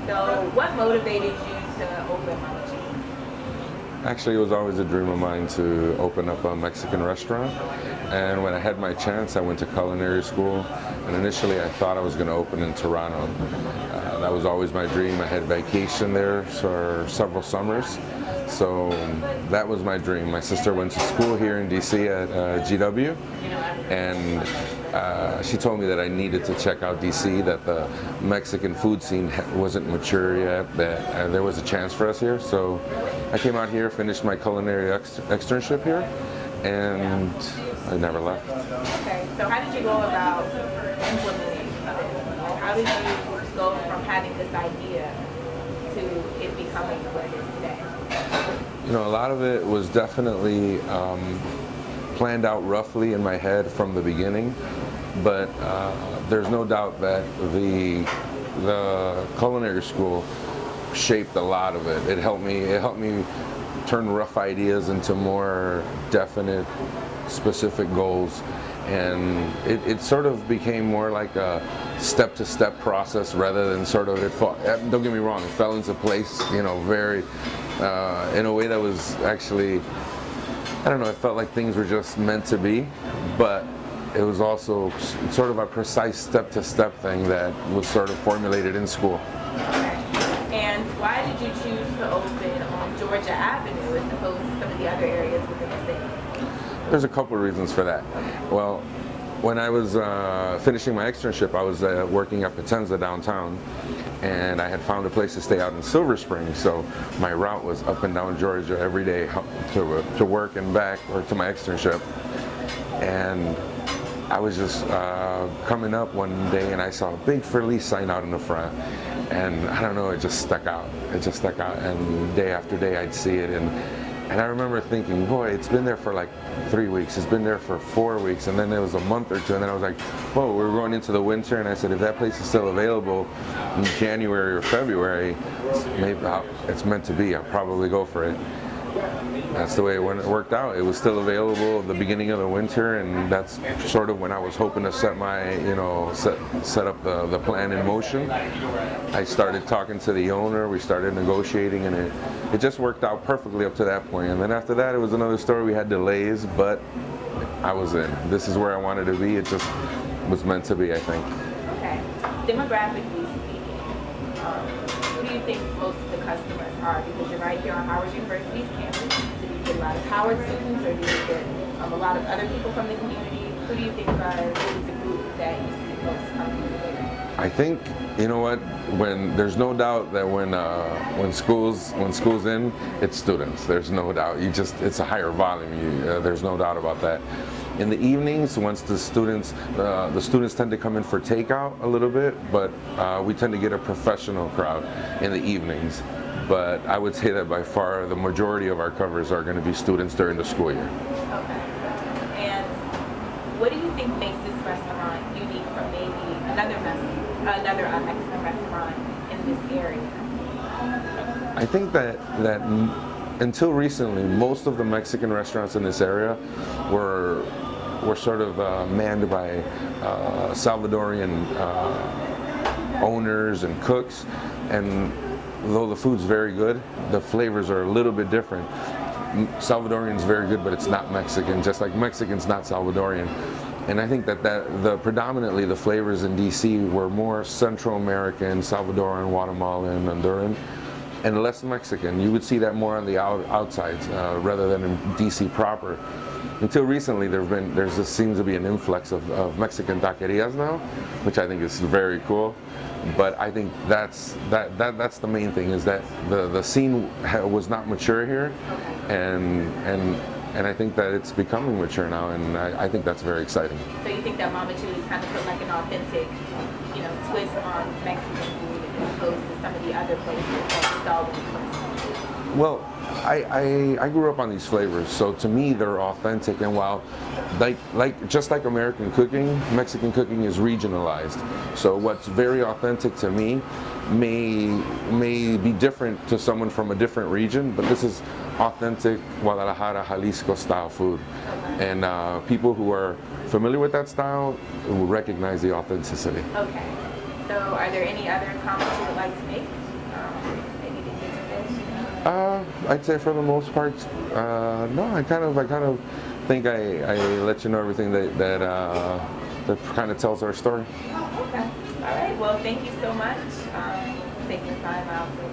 So what motivated you to open MamaChuy's? Actually, it was always a dream of mine to open up a Mexican restaurant. And when I had my chance, I went to culinary school. And initially, I thought I was going to open in Toronto. That was always my dream. I had vacation there for several summers. So that was my dream. My sister went to school here in DC at GW. And she told me that I needed to check out DC, that the Mexican food scene wasn't mature yet, that there was a chance for us here. So I came out here, finished my culinary externship here, and I never left. Okay, so how did you go about implementing it? How did you go from having this idea to it becoming what it is today? You know, a lot of it was definitely planned out roughly in my head from the beginning, but there's no doubt that the culinary school shaped a lot of it. It helped me turn rough ideas into more definite, specific goals, and it sort of became more like a step-to-step process rather than sort of don't get me wrong, it fell into place, you know, very in a way that was actually, I don't know, it felt like things were just meant to be, but it was also sort of a precise step-to-step thing that was sort of formulated in school. Okay. And why did you choose to open on Georgia Avenue as opposed to some of the other areas within the city? There's a couple of reasons for that. Well, when I was finishing my externship, I was working at Potenza downtown, and I had found a place to stay out in Silver Spring, so my route was up and down Georgia every day to work and back, or to my externship. And I was just coming up one day and I saw a big For Lease sign out in the front, and I don't know, it just stuck out. It just stuck out, and day after day I'd see it, and I remember thinking, boy, it's been there for like 3 weeks, it's been there for 4 weeks, and then there was a month or two, and then I was like, whoa, we're going into the winter, and I said, if that place is still available in January or February, maybe it's meant to be, I'll probably go for it. That's the way it worked out. It was still available at the beginning of the winter, and that's sort of when I was hoping to set my, set up the plan in motion. I started talking to the owner, we started negotiating, and it just worked out perfectly up to that point. And then after that, it was another story. We had delays, but I was in. This is where I wanted to be. It just was meant to be, I think. Okay. Demographically speaking, who do you think most of the customers are? Because you're right here on Howard University's campus. Do you get a lot of Howard students, or do you get a lot of other people from the community? Who do you think is the group that you see most coming together? I think, you know what, there's no doubt that when school's in, it's students. There's no doubt. It's a higher volume. There's no doubt about that. In the evenings, once the students tend to come in for takeout a little bit, but we tend to get a professional crowd in the evenings. But I would say that by far the majority of our covers are going to be students during the school year. Okay. And what do you think makes this restaurant unique from maybe another Mexican restaurant in this area? I think that until recently, most of the Mexican restaurants in this area were sort of manned by Salvadorian owners and cooks, and though the food's very good, the flavors are a little bit different. Salvadorian's very good, but it's not Mexican, just like Mexican's not Salvadorian. And I think that predominantly the flavors in DC were more Central American, Salvadoran, Guatemalan, Honduran, and less Mexican. You would see that more on the outsides rather than in DC proper. Until recently, there seems to be an influx of Mexican taquerias now, which I think is very cool. But I think that's the main thing, is that the scene was not mature here, and I think that it's becoming mature now, and I think that's very exciting. So you think that MamaChuy's kind of put like an authentic, twist on Mexican food as opposed to some of the other places that it's always placed? Well, I grew up on these flavors, so to me they're authentic. And while, just like American cooking, Mexican cooking is regionalized. So what's very authentic to me may be different to someone from a different region, but this is authentic Guadalajara, Jalisco style food. And people who are familiar with that style will recognize the authenticity. Okay. So are there any other comments you would like to make? Anything to fish? I'd say for the most part, no. I kind of think I let you know everything that kind of tells our story. Oh, okay. All right. Well, thank you so much for taking the time out to